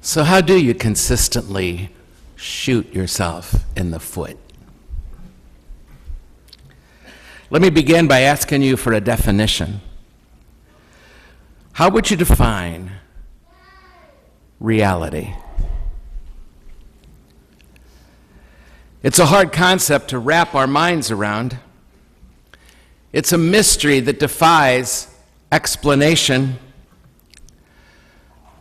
So how do you consistently shoot yourself in the foot? Let me begin by asking you for a definition. How would you define reality? It's a hard concept to wrap our minds around. It's a mystery that defies explanation.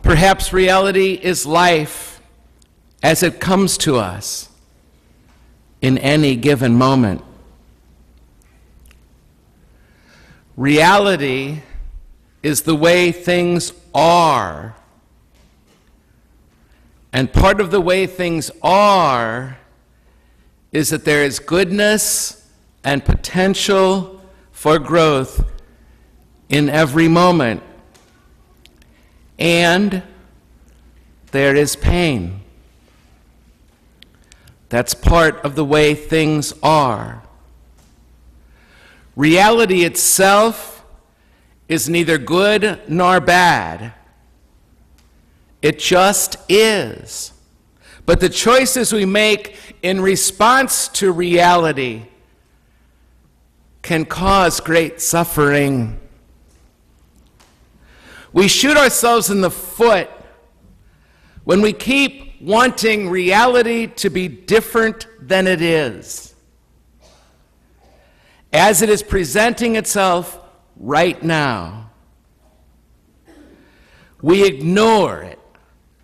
Perhaps reality is life as it comes to us in any given moment. Reality is the way things are. And part of the way things are is that there is goodness and potential for growth in every moment. And there is pain. That's part of the way things are. Reality itself is neither good nor bad. It just is. But the choices we make in response to reality can cause great suffering. We shoot ourselves in the foot when we keep wanting reality to be different than it is, as it is presenting itself right now. We ignore it,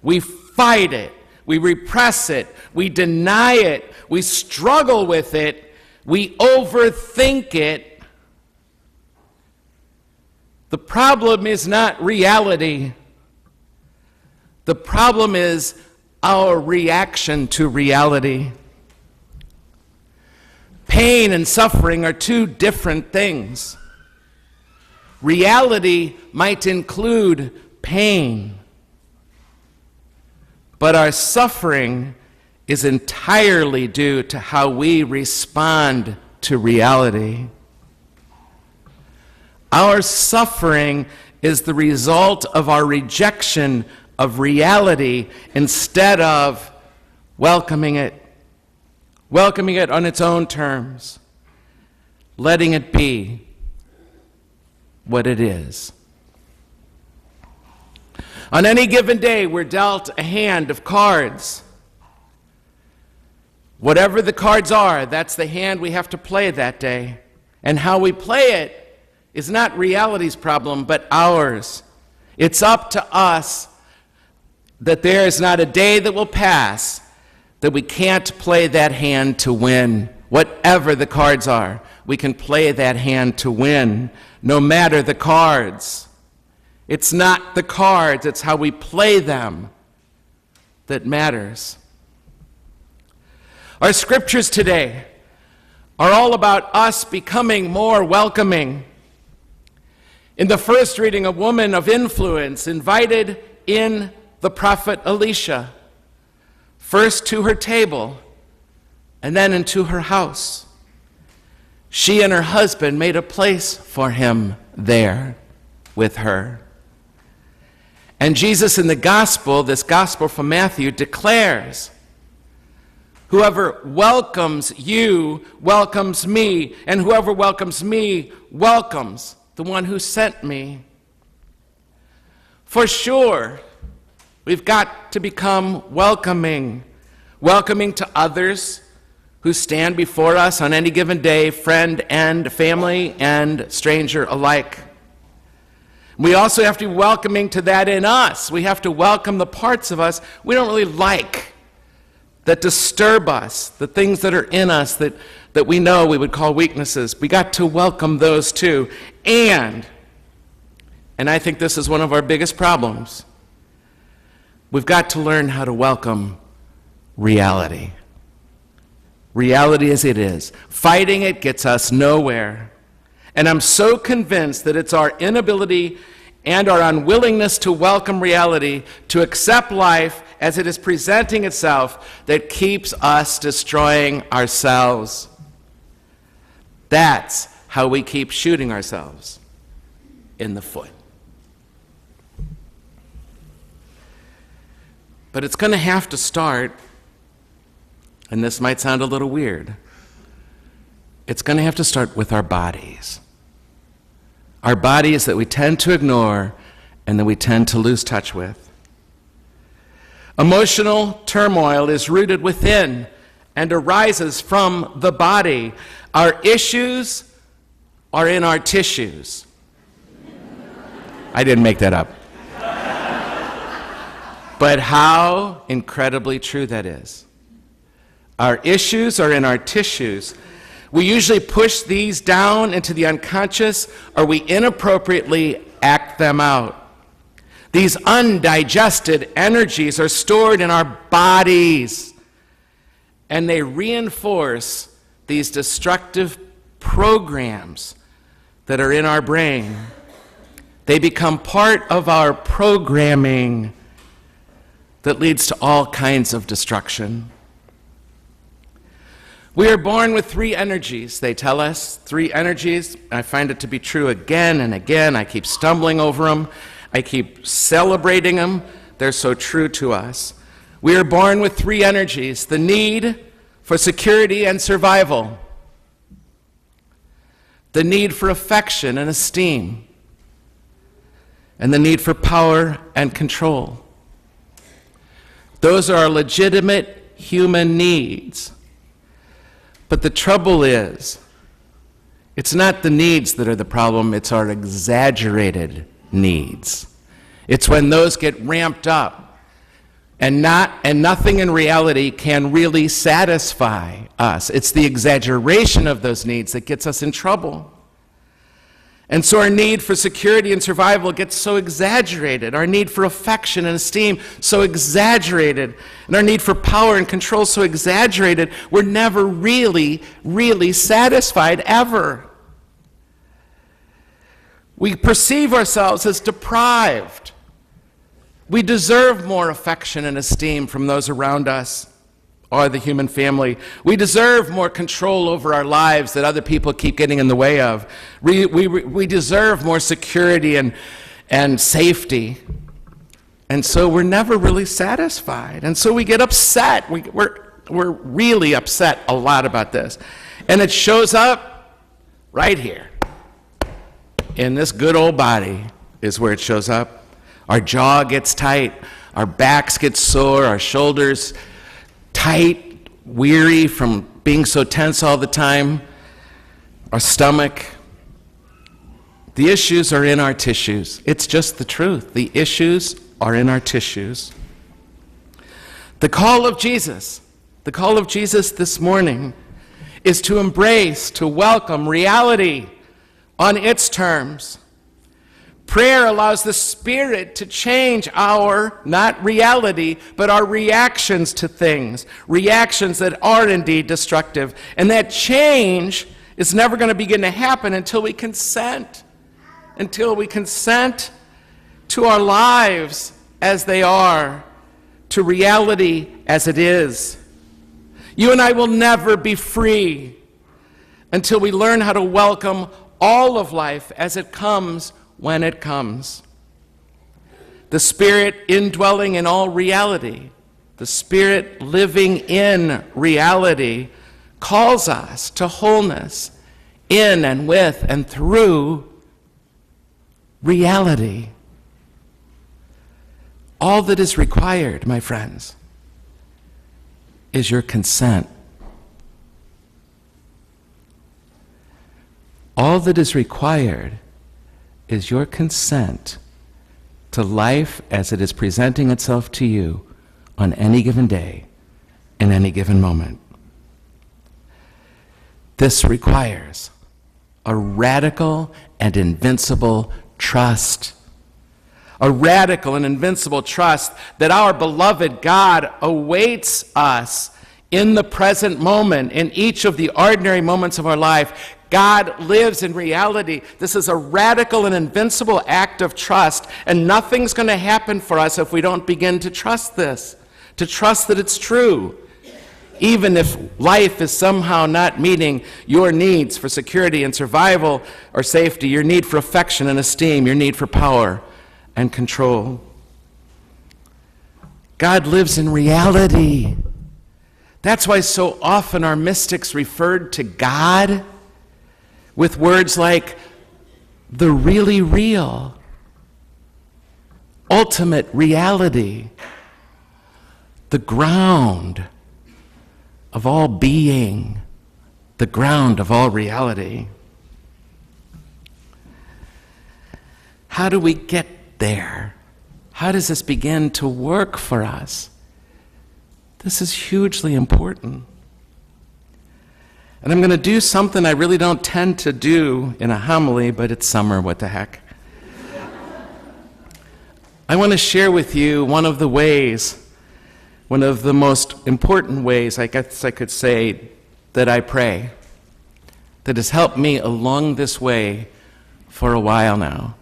we fight it, we repress it, we deny it, we struggle with it, we overthink it. The problem is not reality. The problem is our reaction to reality. Pain and suffering are two different things. Reality might include pain, but our suffering is entirely due to how we respond to reality. Our suffering is the result of our rejection of reality instead of welcoming it on its own terms, letting it be what it is. On any given day, we're dealt a hand of cards. Whatever the cards are, that's the hand we have to play that day. And how we play it is not reality's problem, but ours. It's up to us that there is not a day that will pass that we can't play that hand to win. Whatever the cards are, we can play that hand to win, no matter the cards. It's not the cards, it's how we play them that matters. Our scriptures today are all about us becoming more welcoming. In the first reading, a woman of influence invited in the prophet Elisha, first to her table and then into her house. She and her husband made a place for him there with her. And Jesus in the gospel, this gospel from Matthew, declares, "Whoever welcomes you welcomes me, and whoever welcomes me welcomes the one who sent me." For sure, we've got to become welcoming to others who stand before us on any given day, friend and family and stranger alike. We also have to be welcoming to that in us. We have to welcome the parts of us we don't really like, that disturb us, the things that are in us that we know we would call weaknesses. We got to welcome those too. And I think this is one of our biggest problems, we've got to learn how to welcome reality. Reality as it is. Fighting it gets us nowhere. And I'm so convinced that it's our inability and our unwillingness to welcome reality, to accept life as it is presenting itself, that keeps us destroying ourselves. That's how we keep shooting ourselves in the foot. But it's going to have to start, and this might sound a little weird, it's going to have to start with our bodies. Our bodies that we tend to ignore and that we tend to lose touch with. Emotional turmoil is rooted within and arises from the body. Our issues are in our tissues. I didn't make that up. But how incredibly true that is. Our issues are in our tissues. We usually push these down into the unconscious, or we inappropriately act them out. These undigested energies are stored in our bodies, and they reinforce these destructive programs that are in our brain. They become part of our programming that leads to all kinds of destruction. We are born with 3 energies, they tell us. 3 energies. I find it to be true again and again. I keep stumbling over them. I keep celebrating them. They're so true to us. We are born with 3 energies: the need for security and survival, the need for affection and esteem, and the need for power and control. Those are legitimate human needs. But the trouble is, it's not the needs that are the problem, it's our exaggerated needs. It's when those get ramped up and nothing in reality can really satisfy us. It's the exaggeration of those needs that gets us in trouble. And so our need for security and survival gets so exaggerated. Our need for affection and esteem so exaggerated. And our need for power and control so exaggerated. We're never really, really satisfied, ever. We perceive ourselves as deprived. We deserve more affection and esteem from those around us, or the human family. We deserve more control over our lives that other people keep getting in the way of. We deserve more security and safety. And so we're never really satisfied. And so we get upset. We're really upset a lot about this. And it shows up right here. In this good old body is where it shows up. Our jaw gets tight. Our backs get sore. Our shoulders tight, weary from being so tense all the time, our stomach. The issues are in our tissues. It's just the truth. The issues are in our tissues. The call of Jesus this morning is to embrace, to welcome reality on its terms. Prayer allows the Spirit to change our, not reality, but our reactions to things, reactions that are indeed destructive. And that change is never going to begin to happen until we consent to our lives as they are, to reality as it is. You and I will never be free until we learn how to welcome all of life as it comes when it comes. The Spirit indwelling in all reality, the Spirit living in reality, calls us to wholeness in and with and through reality. All that is required, my friends, is your consent. All that is required is your consent to life as it is presenting itself to you on any given day, in any given moment. This requires a radical and invincible trust. A radical and invincible trust that our beloved God awaits us in the present moment, in each of the ordinary moments of our life. God lives in reality. This is a radical and invincible act of trust, and nothing's going to happen for us if we don't begin to trust this, to trust that it's true. Even if life is somehow not meeting your needs for security and survival or safety, your need for affection and esteem, your need for power and control. God lives in reality. That's why so often our mystics referred to God with words like the really real, ultimate reality, the ground of all being, the ground of all reality. How do we get there? How does this begin to work for us? This is hugely important. And I'm going to do something I really don't tend to do in a homily, but it's summer, what the heck. I want to share with you one of the most important ways, I guess I could say, that I pray, that has helped me along this way for a while now.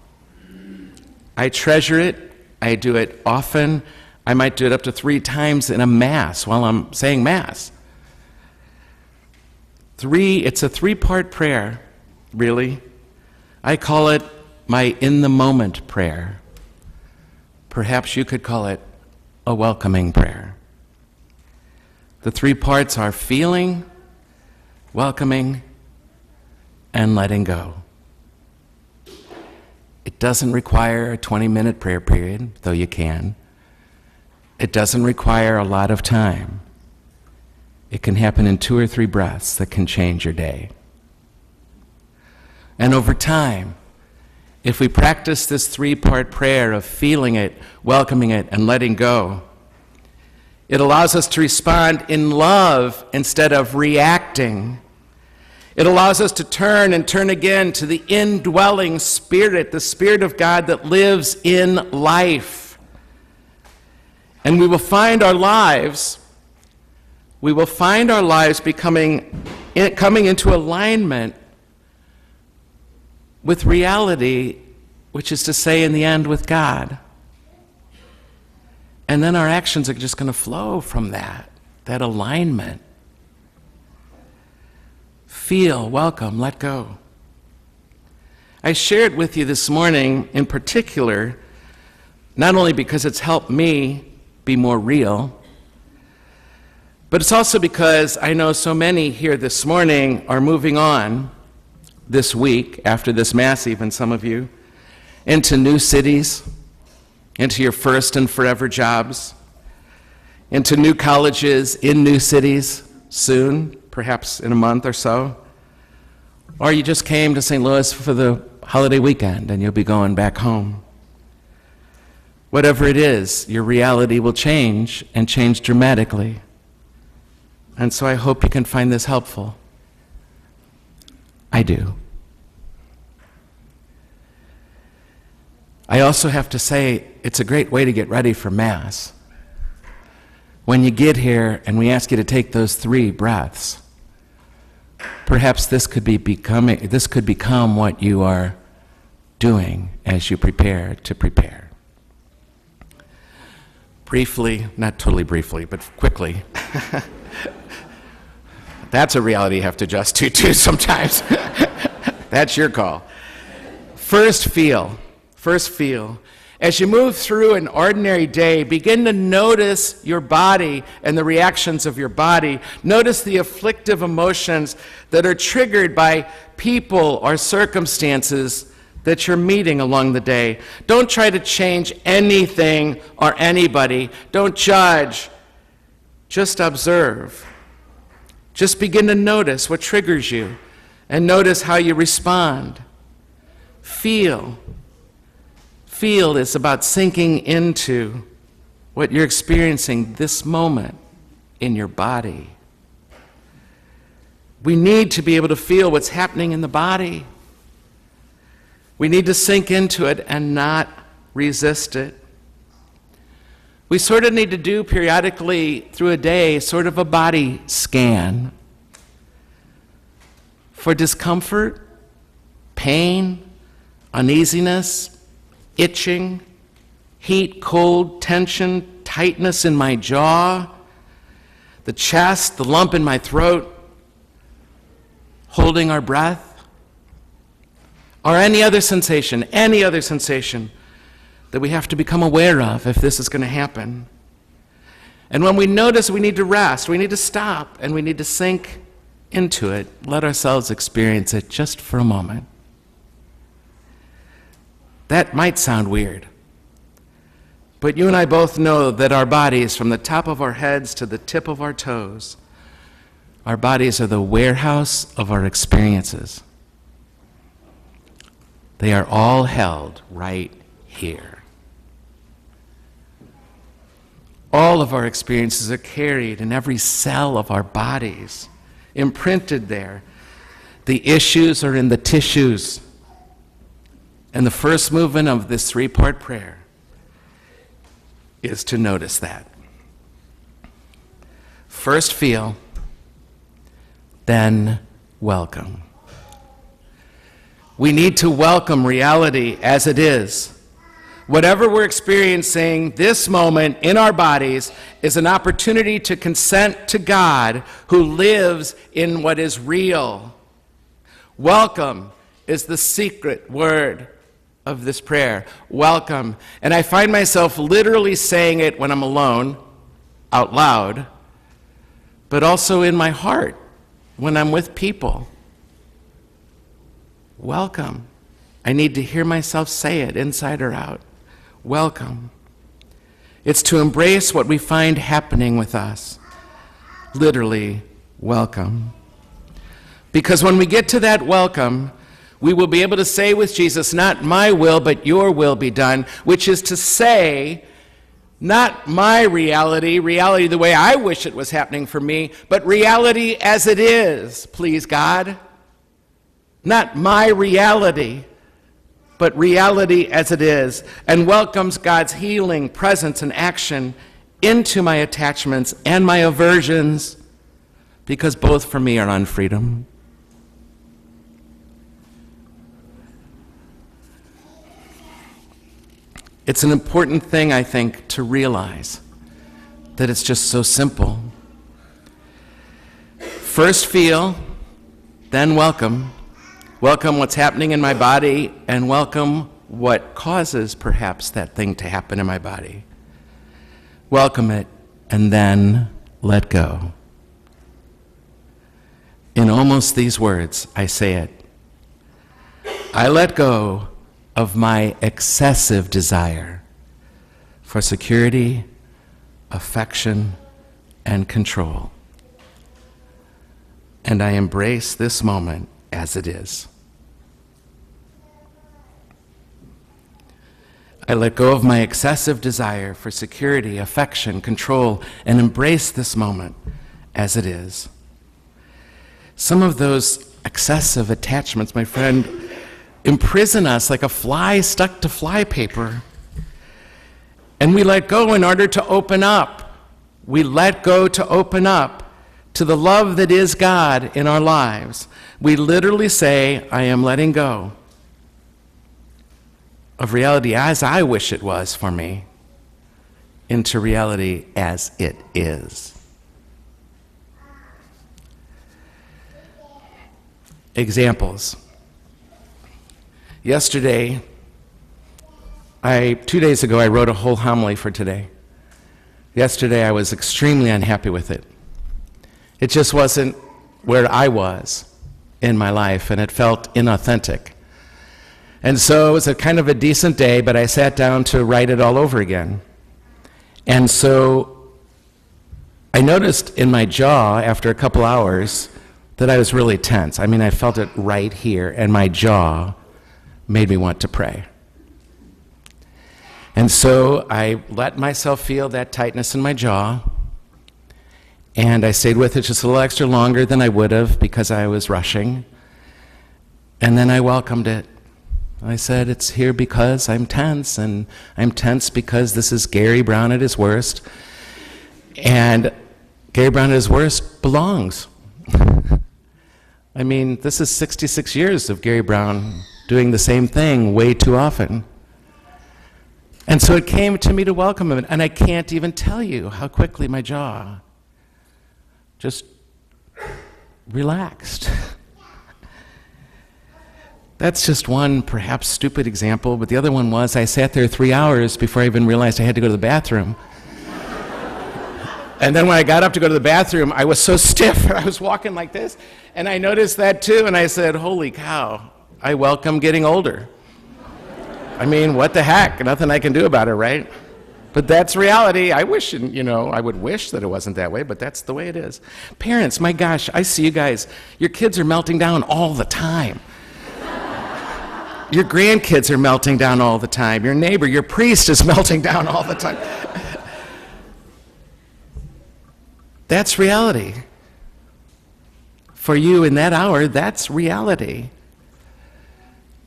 I treasure it. I do it often. I might do it up to 3 times in a Mass while I'm saying Mass. It's a 3-part prayer, really. I call it my in-the-moment prayer. Perhaps you could call it a welcoming prayer. The 3 parts are feeling, welcoming, and letting go. It doesn't require a 20-minute prayer period, though you can. It doesn't require a lot of time. It can happen in 2 or 3 breaths that can change your day. And over time, if we practice this 3-part prayer of feeling it, welcoming it, and letting go, it allows us to respond in love instead of reacting. It allows us to turn and turn again to the indwelling Spirit, the Spirit of God that lives in life. And we will find our lives coming into alignment with reality, which is to say, in the end, with God. And then our actions are just going to flow from that alignment. Feel, welcome, let go. I shared with you this morning in particular, not only because it's helped me be more real, but it's also because I know so many here this morning are moving on this week, after this Mass even, some of you, into new cities, into your first and forever jobs, into new colleges in new cities soon, perhaps in a month or so. Or you just came to St. Louis for the holiday weekend and you'll be going back home. Whatever it is, your reality will change and change dramatically. And so I hope you can find this helpful. I do. I also have to say, it's a great way to get ready for Mass. When you get here and we ask you to take those 3 breaths, perhaps this could become what you are doing as you prepare to prepare. Briefly, not totally briefly, but quickly. That's a reality you have to adjust to too sometimes. That's your call. First feel. As you move through an ordinary day, begin to notice your body and the reactions of your body. Notice the afflictive emotions that are triggered by people or circumstances that you're meeting along the day. Don't try to change anything or anybody. Don't judge. Just observe. Just begin to notice what triggers you and notice how you respond. Feel. Feel is about sinking into what you're experiencing this moment in your body. We need to be able to feel what's happening in the body. We need to sink into it and not resist it. We sort of need to do periodically through a day sort of a body scan for discomfort, pain, uneasiness, itching, heat, cold, tension, tightness in my jaw, the chest, the lump in my throat, holding our breath, or any other sensation that we have to become aware of if this is going to happen. And when we notice we need to rest, we need to stop, and we need to sink into it, let ourselves experience it just for a moment. That might sound weird, but you and I both know that our bodies, from the top of our heads to the tip of our toes, our bodies are the warehouse of our experiences. They are all held right here. All of our experiences are carried in every cell of our bodies, imprinted there. The issues are in the tissues. And the first movement of this three-part prayer is to notice that. First feel, then welcome. We need to welcome reality as it is. Whatever we're experiencing this moment in our bodies is an opportunity to consent to God who lives in what is real. Welcome is the secret word of this prayer. Welcome. And I find myself literally saying it when I'm alone, out loud, but also in my heart when I'm with people. Welcome. I need to hear myself say it inside or out. Welcome. It's to embrace what we find happening with us. Literally, welcome. Because when we get to that welcome, we will be able to say with Jesus, not my will, but your will be done, which is to say, not my reality the way I wish it was happening for me, but reality as it is, please God. Not my reality, but reality as it is, and welcomes God's healing presence and action into my attachments and my aversions, because both for me are unfreedom. It's an important thing, I think, to realize that it's just so simple. First feel, then welcome. Welcome what's happening in my body, and welcome what causes perhaps that thing to happen in my body. Welcome it, and then let go. In almost these words, I say it. I let go of my excessive desire for security, affection, and control. And I embrace this moment as it is. I let go of my excessive desire for security, affection, control, and embrace this moment as it is. Some of those excessive attachments, my friend, imprison us like a fly stuck to fly paper. And we let go in order to open up. We let go to open up to the love that is God in our lives. We literally say, I am letting go of reality as I wish it was for me into reality as it is. Examples. Yesterday, 2 days ago, I wrote a whole homily for today. Yesterday, I was extremely unhappy with it. It just wasn't where I was in my life, and it felt inauthentic. And so it was a kind of a decent day, but I sat down to write it all over again. And so I noticed in my jaw after a couple hours that I was really tense. I mean, I felt it right here, and my jaw made me want to pray. And so I let myself feel that tightness in my jaw, and I stayed with it just a little extra longer than I would have because I was rushing. And then I welcomed it. I said, it's here because I'm tense, and I'm tense because this is Gary Brown at his worst. And Gary Brown at his worst belongs. I mean, this is 66 years of Gary Brown doing the same thing way too often. And so it came to me to welcome him, and I can't even tell you how quickly my jaw just relaxed. That's just one perhaps stupid example, but the other one was I sat there 3 hours before I even realized I had to go to the bathroom. And then when I got up to go to the bathroom, I was so stiff. I was walking like this, and I noticed that too, and I said, holy cow, I welcome getting older. I mean, what the heck? Nothing I can do about it, right? But that's reality. I wish, I would wish that it wasn't that way, but that's the way it is. Parents, my gosh, I see you guys. Your kids are melting down all the time. Your grandkids are melting down all the time. Your neighbor, your priest is melting down all the time. That's reality. For you in that hour, that's reality.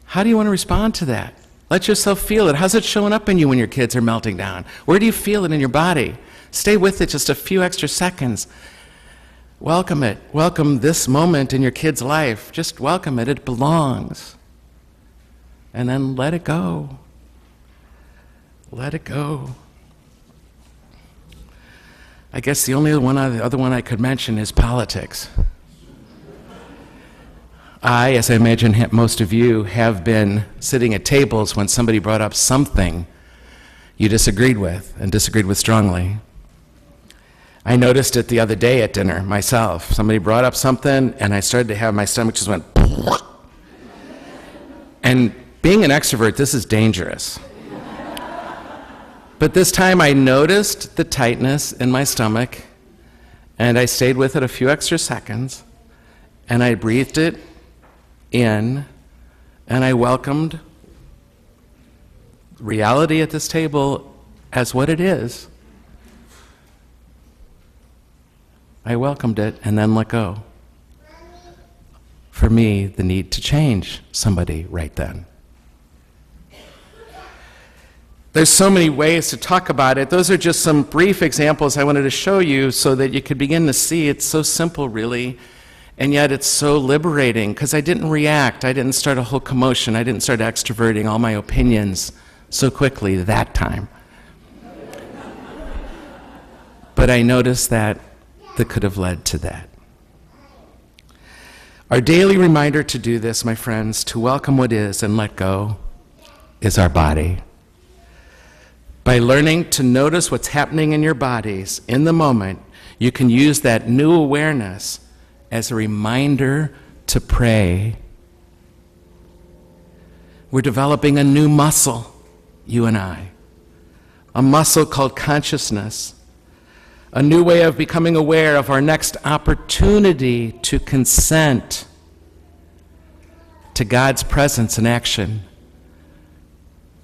How do you want to respond to that? Let yourself feel it. How's it showing up in you when your kids are melting down? Where do you feel it in your body? Stay with it just a few extra seconds. Welcome it. Welcome this moment in your kid's life. Just welcome it. It belongs. And then let it go. Let it go. I guess the other one I could mention is politics. I, as I imagine most of you, have been sitting at tables when somebody brought up something you disagreed with, and disagreed with strongly. I noticed it the other day at dinner myself. Somebody brought up something, and I started to have my stomach just went. And being an extrovert, this is dangerous. But this time I noticed the tightness in my stomach, and I stayed with it a few extra seconds, and I breathed it in, and I welcomed reality at this table as what it is. I welcomed it and then let go. For me, the need to change somebody right then. There's so many ways to talk about it. Those are just some brief examples I wanted to show you so that you could begin to see it's so simple, really. And yet it's so liberating, because I didn't react. I didn't start a whole commotion. I didn't start extroverting all my opinions so quickly that time. But I noticed that could have led to that. Our daily reminder to do this, my friends, to welcome what is and let go, is our body. By learning to notice what's happening in your bodies in the moment, you can use that new awareness as a reminder to pray. We're developing a new muscle, you and I, a muscle called consciousness, a new way of becoming aware of our next opportunity to consent to God's presence and action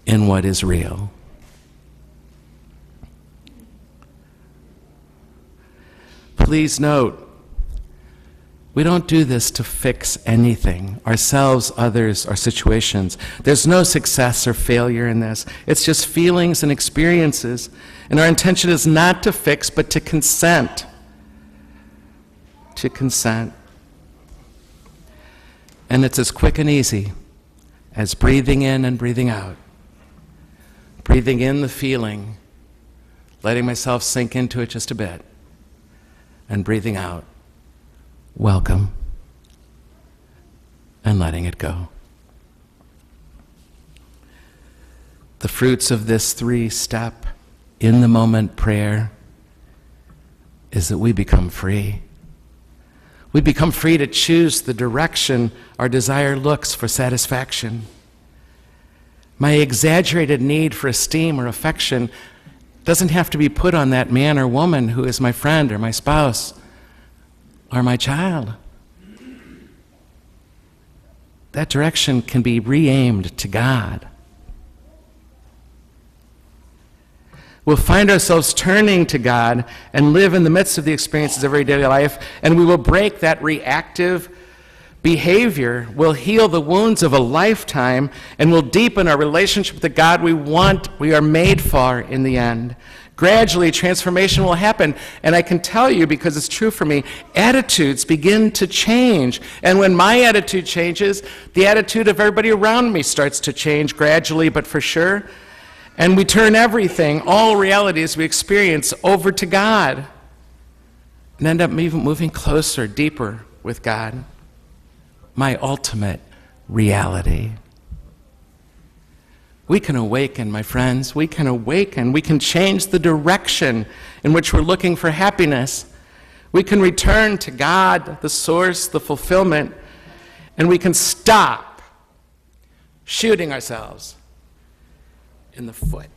in what is real. Please note, we don't do this to fix anything, ourselves, others, or situations. There's no success or failure in this. It's just feelings and experiences. And our intention is not to fix, but to consent. To consent. And it's as quick and easy as breathing in and breathing out. Breathing in the feeling, letting myself sink into it just a bit, and breathing out. Welcome, and letting it go. The fruits of this 3-step in-the-moment prayer is that we become free. We become free to choose the direction our desire looks for satisfaction. My exaggerated need for esteem or affection doesn't have to be put on that man or woman who is my friend or my spouse or my child. That direction can be re-aimed to God. We'll find ourselves turning to God and live in the midst of the experiences of everyday life, and we will break that reactive behavior. We'll heal the wounds of a lifetime, and we'll deepen our relationship with the God we are made for in the end. Gradually, transformation will happen, and I can tell you, because it's true for me, attitudes begin to change. And when my attitude changes, the attitude of everybody around me starts to change gradually, but for sure. And we turn everything, all realities we experience, over to God, and end up moving closer, deeper with God, my ultimate reality. We can awaken, my friends. We can awaken. We can change the direction in which we're looking for happiness. We can return to God, the source, the fulfillment, and we can stop shooting ourselves in the foot.